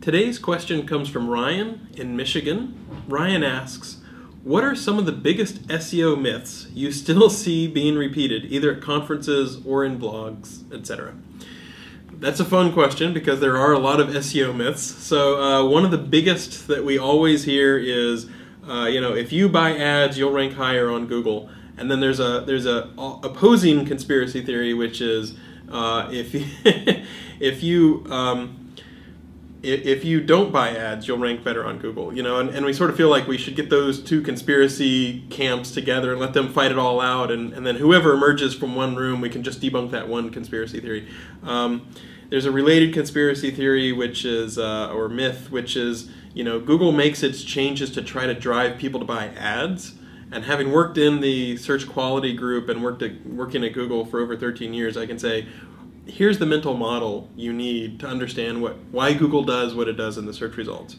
Today's question comes from Ryan in Michigan. Ryan asks, what are some of the biggest SEO myths you still see being repeated, either at conferences or in blogs, etc.? That's a fun question because there are a lot of SEO myths. So one of the biggest that we always hear is, if you buy ads, you'll rank higher on Google. And then there's a opposing conspiracy theory, which is if you don't buy ads, you'll rank better on Google, and we sort of feel like we should get those two conspiracy camps together and let them fight it all out, and then whoever emerges from one room, we can just debunk that one conspiracy theory. There's a related conspiracy theory, which is, or myth, which is, Google makes its changes to try to drive people to buy ads. And having worked in the search quality group and working at Google for over 13 years, I can say, here's the mental model you need to understand why Google does what it does in the search results.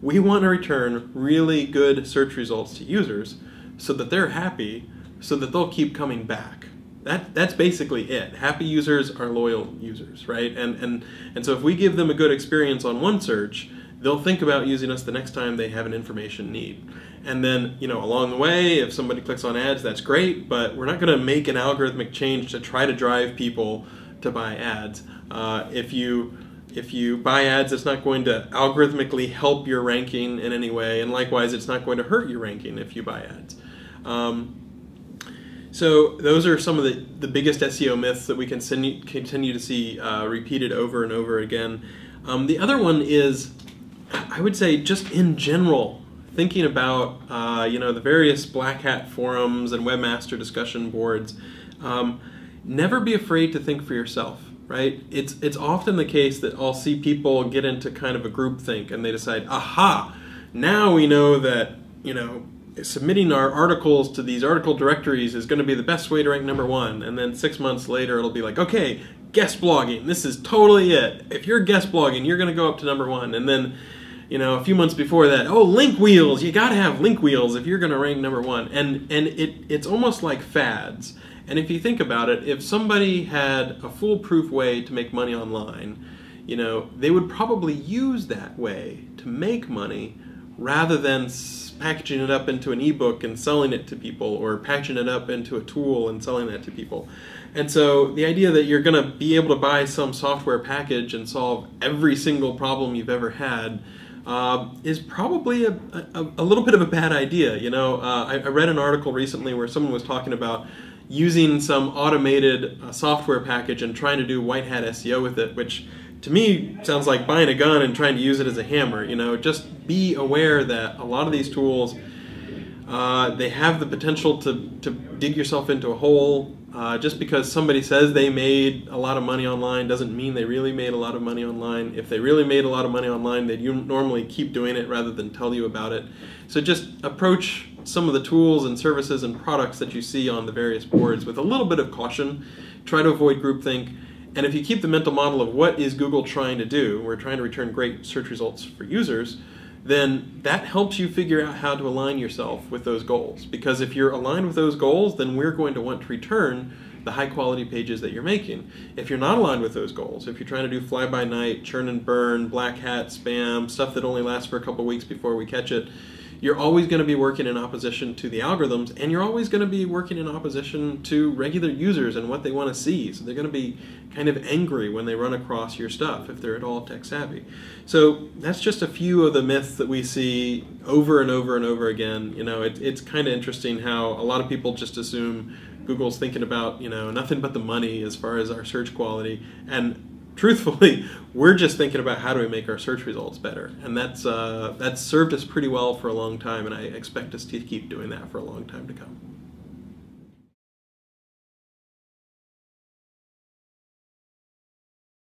We want to return really good search results to users so that they're happy, so that they'll keep coming back. That's basically it. Happy users are loyal users, right? And so if we give them a good experience on one search, they'll think about using us the next time they have an information need. And then, along the way, if somebody clicks on ads, that's great, but we're not going to make an algorithmic change to try to drive people to buy ads. If you buy ads, it's not going to algorithmically help your ranking in any way, and likewise, it's not going to hurt your ranking if you buy ads. So those are some of the biggest SEO myths that we can continue to see repeated over and over again. The other one is, I would say, just in general, thinking about the various black hat forums and webmaster discussion boards. Never be afraid to think for yourself, right? It's often the case that I'll see people get into kind of a group think and they decide, aha, now we know that, submitting our articles to these article directories is going to be the best way to rank #1. And then 6 months later, it'll be like, okay, guest blogging, this is totally it. If you're guest blogging, you're going to go up to #1. And then, a few months before that, oh, link wheels, you got to have link wheels if you're going to rank #1. And it's almost like fads. And if you think about it, if somebody had a foolproof way to make money online, they would probably use that way to make money rather than packaging it up into an ebook and selling it to people, or packaging it up into a tool and selling that to people. And so the idea that you're going to be able to buy some software package and solve every single problem you've ever had is probably a little bit of a bad idea. I read an article recently where someone was talking about using some automated software package and trying to do white hat SEO with it, which to me sounds like buying a gun and trying to use it as a hammer. Just be aware that a lot of these tools, they have the potential to dig yourself into a hole. Just because somebody says they made a lot of money online doesn't mean they really made a lot of money online. If they really made a lot of money online, they'd normally keep doing it rather than tell you about it. So just approach some of the tools and services and products that you see on the various boards with a little bit of caution. Try to avoid groupthink. And if you keep the mental model of what is Google trying to do, we're trying to return great search results for users, then that helps you figure out how to align yourself with those goals. Because if you're aligned with those goals, then we're going to want to return the high quality pages that you're making. If you're not aligned with those goals, if you're trying to do fly by night, churn and burn, black hat, spam, stuff that only lasts for a couple weeks before we catch it, you're always going to be working in opposition to the algorithms, and you're always going to be working in opposition to regular users and what they want to see. So they're going to be kind of angry when they run across your stuff if they're at all tech savvy. So that's just a few of the myths that we see over and over and over again. It's kind of interesting how a lot of people just assume Google's thinking about, nothing but the money as far as our search quality. And truthfully, we're just thinking about how do we make our search results better, and that's served us pretty well for a long time, and I expect us to keep doing that for a long time to come.